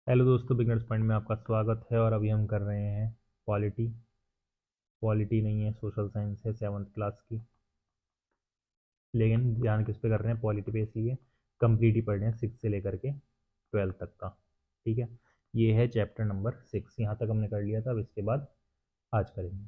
Hello दोस्तों, beginners point में आपका स्वागत है। और अभी हम कर रहे हैं पॉलिटी। पॉलिटी नहीं है, सोशल साइंस है, 7th क्लास की। लेकिन ध्यान किस पे कर रहे हैं? पॉलिटी पे, इसलिए कंप्लीट ही पढ़ रहे हैं 6 से लेकर के 12 तक का। ठीक है, ये है चैप्टर नंबर 6। यहाँ तक हमने कर लिया था, अब इसके बाद आज करेंगे।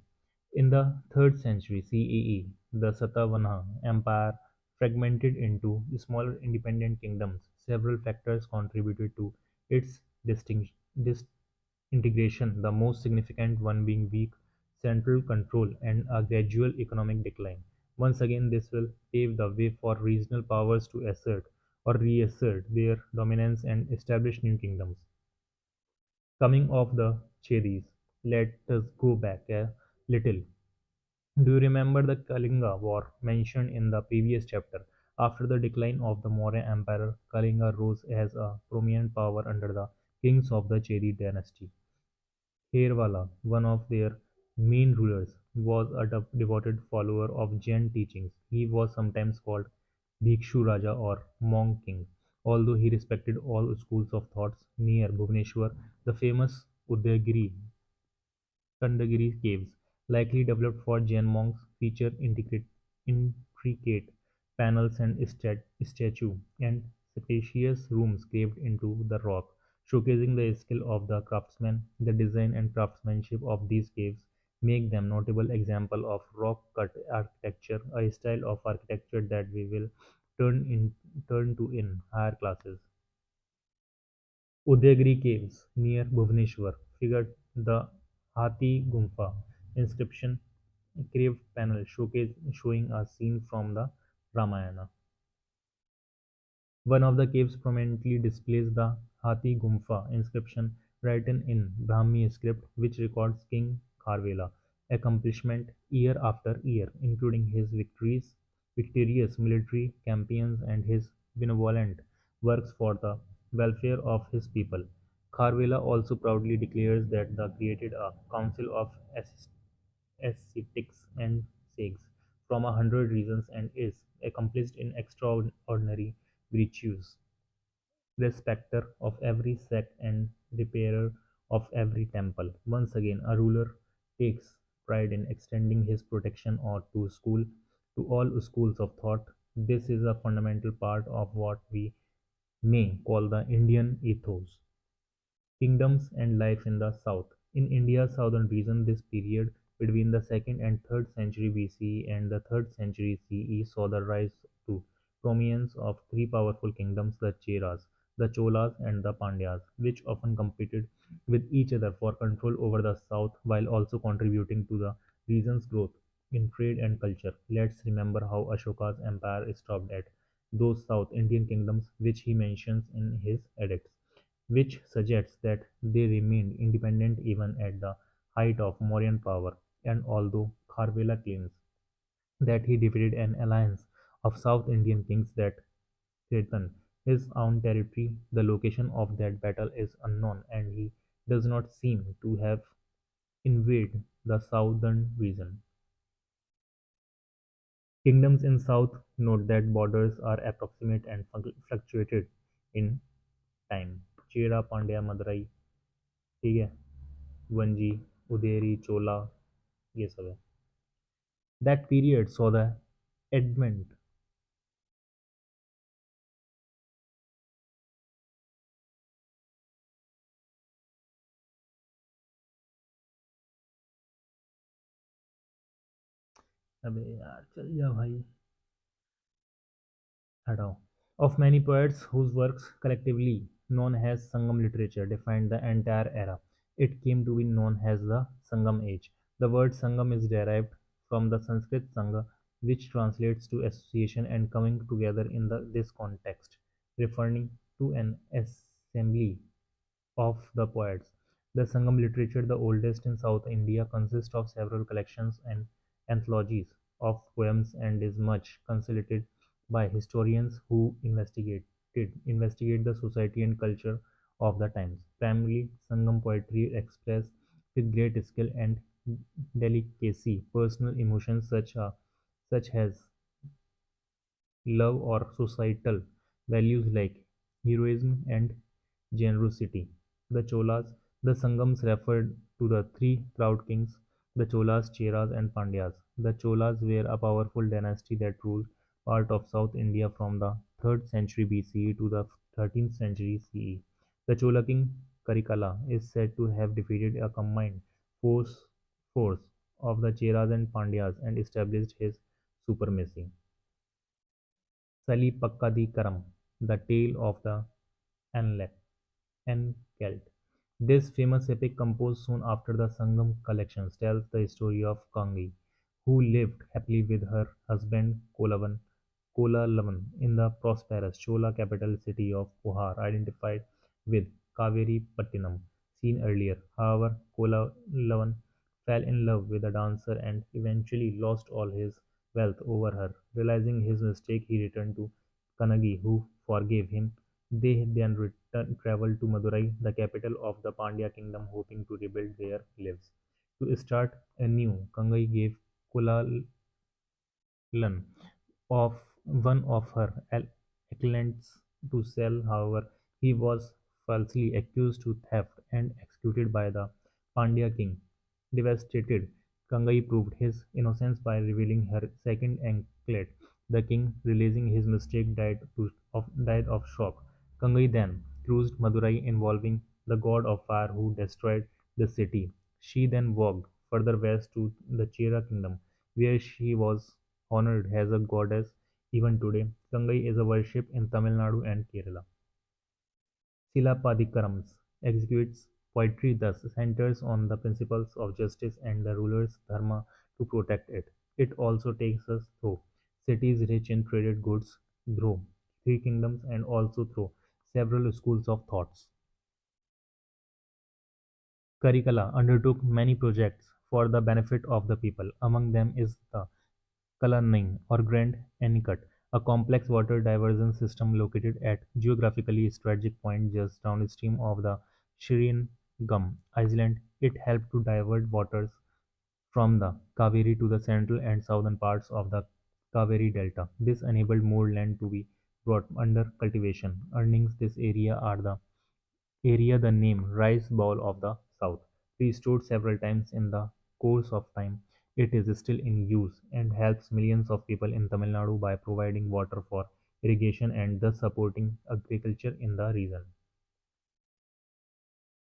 In the 3rd century CEE, the Satavahana Empire fragmented into smaller independent kingdoms. Several factors contributed to its disintegration, the most significant one being weak central control and a gradual economic decline. Once again, this will pave the way for regional powers to assert or reassert their dominance and establish new kingdoms. Coming off the cherries, let us go back a little. Do you remember the Kalinga War mentioned in the previous chapter? After the decline of the Maurya Empire, Kalinga rose as a prominent power under the kings of the Chedi dynasty. Kherwala, one of their main rulers, was a devoted follower of Jain teachings. He was sometimes called Bhikshu Raja or Monk King, although he respected all schools of thoughts. Near Bhubaneswar, the famous Udayagiri Kandagiri caves, likely developed for Jain monks, feature intricate panels and statue and spacious rooms carved into the rock, showcasing the skill of the craftsmen. The design and craftsmanship of these caves make them notable example of rock-cut architecture, a style of architecture that we will turn to in higher classes. Udayagiri Caves near Bhubaneswar figured the Hathi Gumfa inscription carved panel showing a scene from the Ramayana. One of the caves prominently displays the Hathi Gumfa inscription written in Brahmi script, which records King Kharvela accomplishment year after year, including his victorious military campaigns and his benevolent works for the welfare of his people. Kharvela also proudly declares that the created a council of ascetics and sages from 100 regions and is accomplished in extraordinary virtues, respecter of every sect and repairer of every temple. Once again, a ruler takes pride in extending his protection or to school to all schools of thought. This is a fundamental part of what we may call the Indian ethos. Kingdoms and life in the south. In India's southern region, this period between the 2nd and 3rd century BCE and the 3rd century CE saw the rise to prominence of three powerful kingdoms, the Cheras, the Cholas, and the Pandyas, which often competed with each other for control over the south while also contributing to the region's growth in trade and culture. Let's remember how Ashoka's empire stopped at those South Indian kingdoms which he mentions in his edicts, which suggests that they remained independent even at the height of Mauryan power. And although Kharvela claims that he defeated an alliance of South Indian kings that threatened his own territory, the location of that battle is unknown and he does not seem to have invaded the southern region. Kingdoms in south, note that borders are approximate and fluctuated in time. चेरा पांड्या मदुरई, ठीक है, वंजी, उदेरी, चोला, ये सब है. That period saw the advent. अबे यार चल जा भाई, हटाओ. Of many poets whose works, collectively known as Sangam literature, defined the entire era. It came to be known as the Sangam age. The word Sangam is derived from the Sanskrit Sangha, which translates to association and coming together in this context, referring to an assembly of the poets. The Sangam literature, the oldest in South India, consists of several collections and anthologies of poems and is much consulted by historians who investigate the society and culture of the times. Primarily, Sangam poetry expressed with great skill and delicacy personal emotions such as love or societal values like heroism and generosity. The Cholas, the Sangams referred to the three proud kings, the Cholas, Cheras, and Pandyas. The Cholas were a powerful dynasty that ruled part of South India from the 3rd century BCE to the 13th century CE. The Chola king Karikala is said to have defeated a combined force, force of the Cheras and Pandyas and established his supremacy. Salipakadikaram, the tale of the Anlek and Celt. This famous epic, composed soon after the Sangam collections, tells the story of Kangi, who lived happily with her husband Kolalavan in the prosperous Chola capital city of Puhar, identified with Kaveri Pattinam, seen earlier. However, Kolalavan fell in love with a dancer and eventually lost all his wealth over her. Realizing his mistake, he returned to Kanagi, who forgave him. They then traveled to Madurai, the capital of the Pandya kingdom, hoping to rebuild their lives. To start anew, Kangai gave Kulalan of one of her acclants to sell. However, he was falsely accused to theft and executed by the Pandya king. Devastated, Kangai proved his innocence by revealing her second anklet. The king, realizing his mistake, died of shock. Kangai then cruised Madurai, involving the god of fire who destroyed the city. She then walked further west to the Chera kingdom, where she was honored as a goddess. Even today, Kangai is worshipped in Tamil Nadu and Kerala. Silappadikarams executes poetry, thus centers on the principles of justice and the ruler's dharma to protect it. It also takes us through cities rich in traded goods, through three kingdoms, and also through several schools of thoughts. Karikala undertook many projects for the benefit of the people. Among them is the Kalanning or Grand Anicut, a complex water diversion system located at geographically strategic point just downstream of the Gum island. It helped to divert waters from the Kaveri to the central and southern parts of the Kaveri delta. This enabled more land to be brought under cultivation. Earnings this area the name rice bowl of the south. Restored several times in the course of time, it is still in use and helps millions of people in Tamil Nadu by providing water for irrigation and thus supporting agriculture in the region.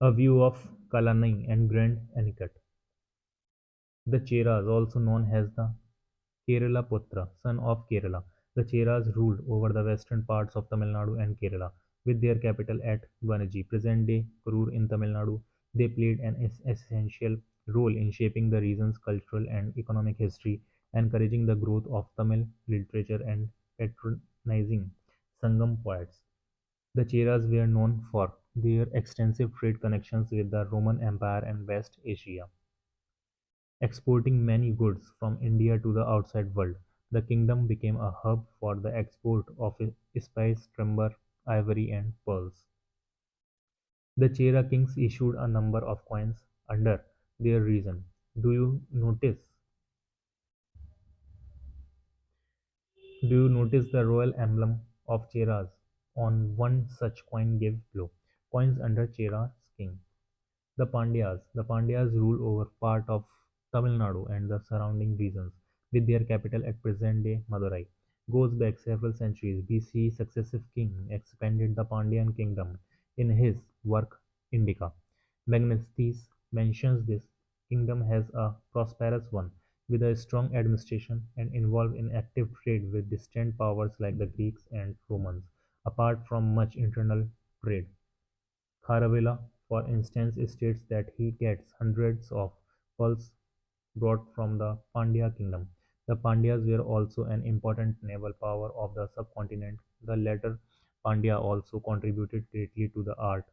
A view of Kalanai and Grand Anicut. The Cheras, also known as the Kerala-putra, son of Kerala, the Cheras ruled over the western parts of Tamil Nadu and Kerala, with their capital at Vanaji, present-day Kurur in Tamil Nadu. They played an essential role in shaping the region's cultural and economic history, encouraging the growth of Tamil literature and patronizing Sangam poets. The Cheras were known for their extensive trade connections with the Roman Empire and West Asia, exporting many goods from India to the outside world. The kingdom became a hub for the export of spice, timber, ivory, and pearls. The Chera kings issued a number of coins under their reign. Do you notice? Do you notice the royal emblem of Cheras on one such coin gives below? Coins under Chera's king. The Pandyas rule over part of Tamil Nadu and the surrounding regions, with their capital at present-day Madurai. Goes back several centuries. BC successive king expanded the Pandyan kingdom. In his work Indica, Megasthenes mentions this kingdom as a prosperous one, with a strong administration and involved in active trade with distant powers like the Greeks and Romans. Apart from much internal trade, Kharavela, for instance, states that he gets hundreds of pearls brought from the Pandya kingdom. The Pandyas were also an important naval power of the subcontinent. The latter Pandya also contributed greatly to the art,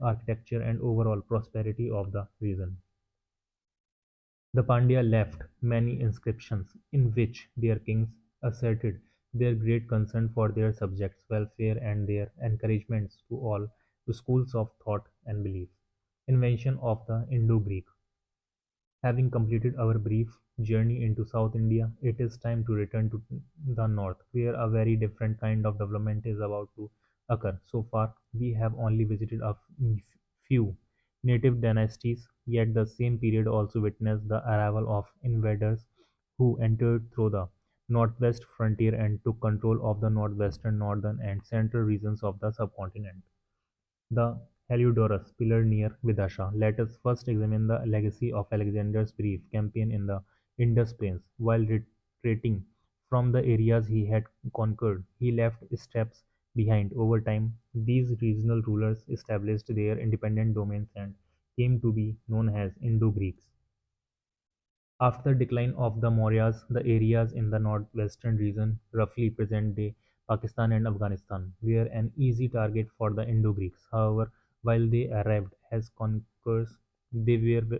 architecture, and overall prosperity of the region. The Pandya left many inscriptions in which their kings asserted their great concern for their subjects' welfare and their encouragements to all schools of thought and belief. Invention of the Indo-Greek. Having completed our brief journey into South India, it is time to return to the north, where a very different kind of development is about to occur. So far, we have only visited a few native dynasties, yet the same period also witnessed the arrival of invaders who entered through the northwest frontier and took control of the northwestern, northern, and central regions of the subcontinent. The Heliodorus pillar near Vidisha. Let us first examine the legacy of Alexander's brief campaign in the Indus Plains. While retreating from the areas he had conquered, he left steps behind. Over time, these regional rulers established their independent domains and came to be known as Indo-Greeks. After the decline of the Mauryas, the areas in the northwestern region, roughly present-day Pakistan and Afghanistan, were an easy target for the Indo-Greeks. However, while they arrived as conquerors, they were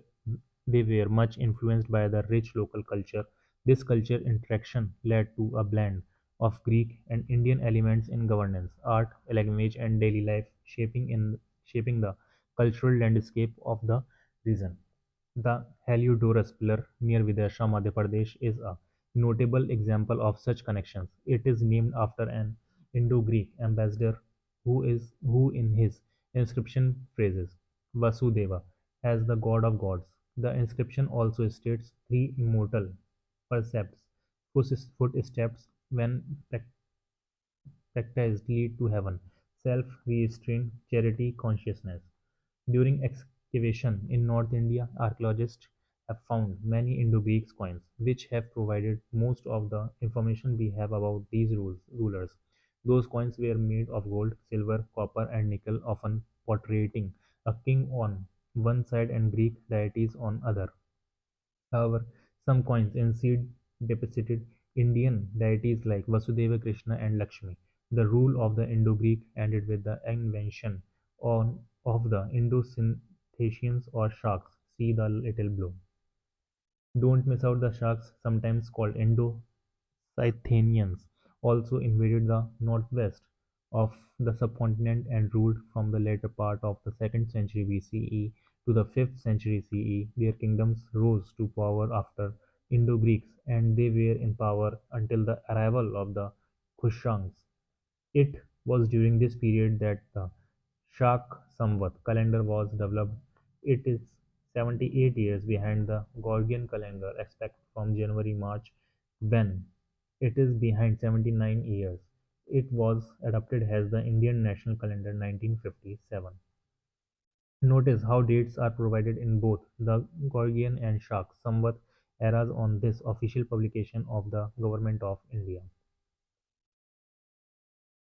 they were much influenced by the rich local culture. This culture interaction led to a blend of Greek and Indian elements in governance, art, language, and daily life, shaping the cultural landscape of the region. The Heliodorus pillar near Vidisha, Madhya Pradesh is a notable example of such connections. It is named after an Indo-Greek ambassador who in his inscription phrases Vasudeva as the god of gods. The inscription also states three immortal precepts: footsteps when practiced lead to heaven, self-restraint, charity, consciousness. During excavation in North India, archaeologists have found many Indo-Greek coins, which have provided most of the information we have about these rulers. Those coins were made of gold, silver, copper, and nickel, often portraying a king on one side and Greek deities on other. However, some coins instead depicted Indian deities like Vasudeva, Krishna, and Lakshmi. The rule of the Indo-Greek ended with the invention of the Indo-Scythians or sharks. See the little below. Don't miss out the sharks, sometimes called Indo-Scythians, also invaded the northwest of the subcontinent and ruled from the later part of the 2nd century BCE to the 5th century CE. Their kingdoms rose to power after Indo-Greeks, and they were in power until the arrival of the Kushangs. It was during this period that the Shak Samvat calendar was developed. It is 78 years behind the Gregorian calendar, except from January-March, when it is behind 79 years. It was adopted as the Indian national calendar 1957. Notice how dates are provided in both the Gregorian and Shak Samvat eras on this official publication of the Government of India.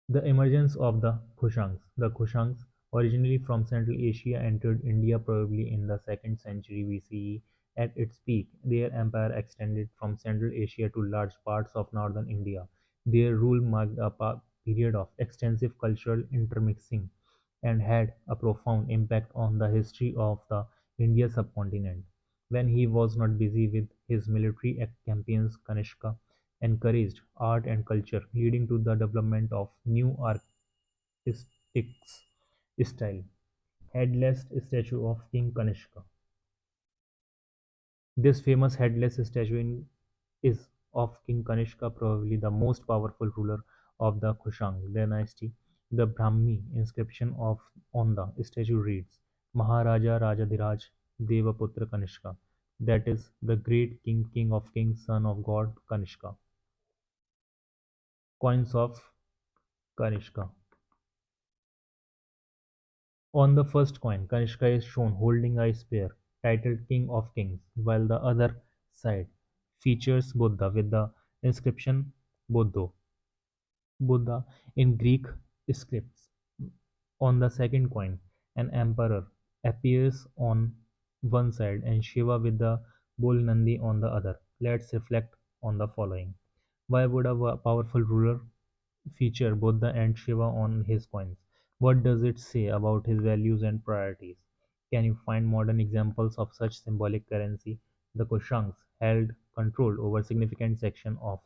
The emergence of the Kushangs. The Kushangs, originally from Central Asia, entered India probably in the 2nd century BCE. At its peak, their empire extended from Central Asia to large parts of northern India. Their rule marked a period of extensive cultural intermixing and had a profound impact on the history of the India subcontinent. When he was not busy with his military campaigns, Kanishka encouraged art and culture, leading to the development of new artistic style. Headless statue of King Kanishka. This famous headless statue is of King Kanishka, probably the most powerful ruler of the Kushang dynasty. The Brahmi inscription on the statue reads Maharaja Rajadhiraj Devaputra Kanishka, that is, the great king, king of kings, son of god Kanishka. Coins of Kanishka. On the first coin, Kanishka is shown holding a spear titled King of Kings, while the other side features Buddha with the inscription Buddho, Buddha in Greek scripts. On the second coin, an emperor appears on one side and Shiva with the bull Nandi on the other. Let's reflect on the following. Why would a powerful ruler feature Buddha and Shiva on his coins? What does it say about his values and priorities? Can you find modern examples of such symbolic currency? The Kushangs held control over significant section of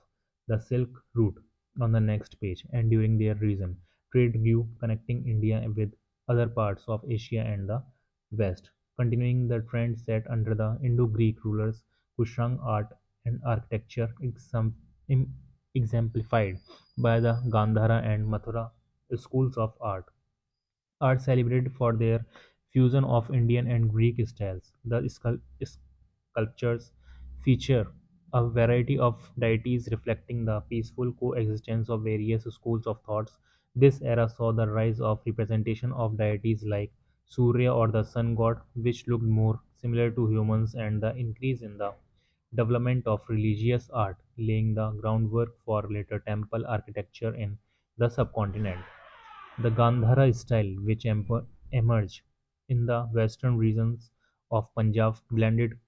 the Silk Route on the next page, and during their reign, trade grew, connecting India with other parts of Asia and the West. Continuing the trend set under the Indo-Greek rulers, Kushang art and architecture exemplified by the Gandhara and Mathura schools of art are celebrated for their fusion of Indian and Greek styles. The sculptures feature a variety of deities reflecting the peaceful coexistence of various schools of thoughts. This era saw the rise of representation of deities like Surya or the sun god, which looked more similar to humans, and the increase in the development of religious art, laying the groundwork for later temple architecture in the subcontinent. The Gandhara style, which emerged in the western regions of Punjab, blended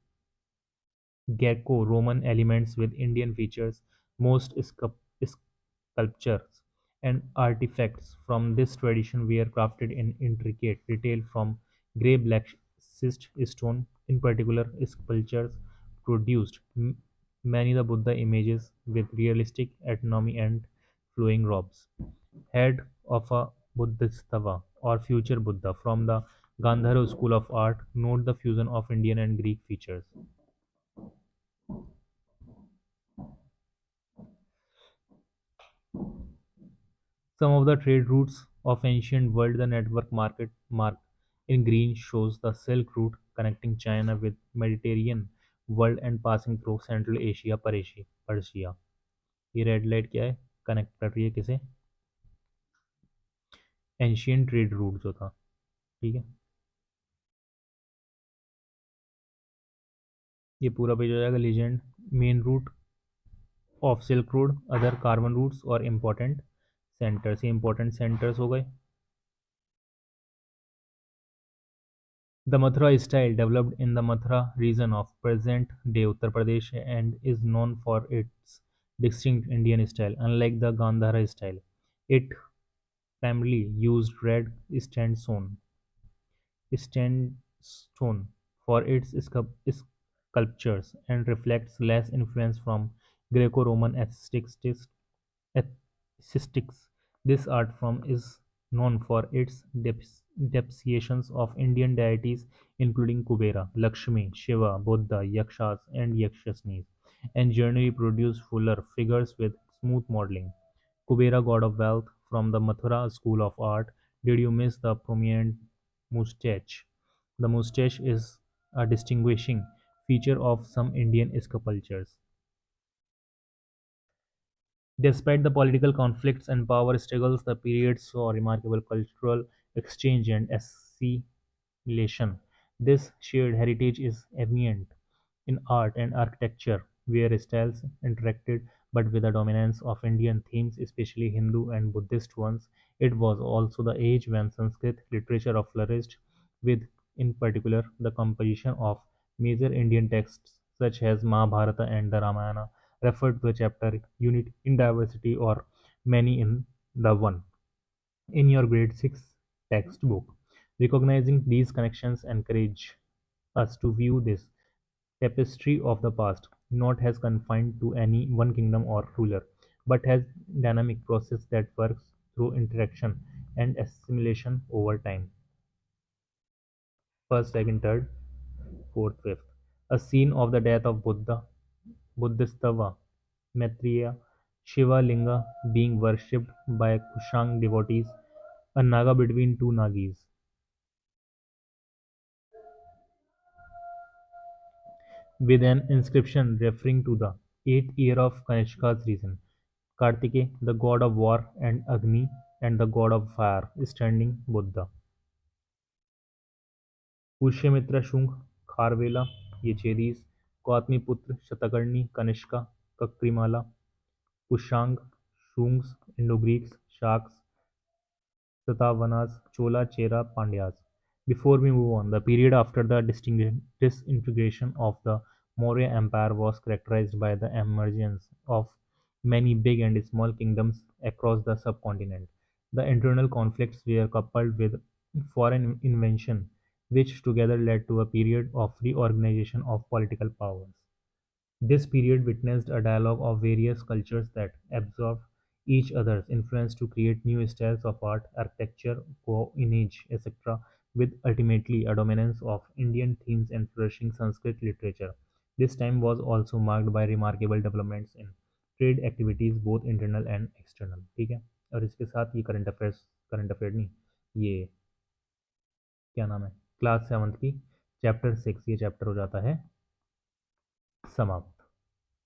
Greco-Roman elements with Indian features. Most sculptures and artifacts from this tradition were crafted in intricate detail from grey black schist stone. In particular, sculptures produced many the Buddha images with realistic anatomy and flowing robes. Head of a Bodhisattva or future Buddha from the Gandhara school of art. Note the fusion of Indian and Greek features. Some of the trade routes of ancient world, the network market marked in green shows the Silk Route connecting China with Mediterranean world and passing through Central Asia, Persia. ये red light क्या है? Connect कर रही है किसे? Ancient trade route जो था, ठीक है। ये पूरा पेज हो जाएगा। Legend, main route of silk road, other caravan routes और इम्पोर्टेंट सेंटर्स। ये इंपॉर्टेंट सेंटर्स हो गए। The Mathura style developed in the Mathura region of present-day Uttar Pradesh and is known for its distinct Indian style. Unlike the Gandhara style, it primarily used red sandstone for its sculptures and reflects less influence from Greco-Roman aesthetics. This art form is known for its depictions of Indian deities including Kubera, Lakshmi, Shiva, Buddha, Yakshas, and Yakshasnis, and generally produce fuller figures with smooth modeling. Kubera, god of wealth, from the Mathura school of art. Did you miss the prominent moustache? The moustache is a distinguishing feature of some Indian sculptures. Despite the political conflicts and power struggles, the period saw remarkable cultural exchange and assimilation. This shared heritage is evident in art and architecture, where styles interacted but with the dominance of Indian themes, especially Hindu and Buddhist ones. It was also the age when Sanskrit literature flourished, with, in particular, the composition of major Indian texts such as Mahabharata and the Ramayana referred to the chapter Unity in Diversity or Many in the One in your grade 6 textbook. Recognizing these connections encourage us to view this tapestry of the past not as confined to any one kingdom or ruler, but as dynamic process that works through interaction and assimilation over time. First, second, third, fourth, fifth. A scene of the death of Buddhistava, Maitreya, Shiva Linga being worshipped by Kushang devotees, a Naga between two Nagis, with an inscription referring to the eighth year of Kanishka's reign. Kartike, the god of war, and Agni, and the god of fire, standing Buddha. Pushyamitra Shunga, Kharavela, येचेरीज, Gautamiputra, Satakarni, Kanishka, कक्रिमाला, Kushang, शुंग्स, Indo-Greeks, Sharks, Satavahanas, Chola, Chera, Pandyas. Before we move on, the period after the disintegration of the Maurya Empire was characterized by the emergence of many big and small kingdoms across the subcontinent. The internal conflicts were coupled with foreign invasion, which together led to a period of reorganization of political powers. This period witnessed a dialogue of various cultures that absorbed each other's influence to create new styles of art, architecture, coinage, etc., with ultimately a dominance of Indian themes and flourishing Sanskrit literature. This time was also marked by remarkable developments in trade activities both internal and external. ठीक है, और इसके साथ ये current affair नहीं, ये क्या नाम है, क्लास 7th की चैप्टर 6 ये चैप्टर हो जाता है समाप्त।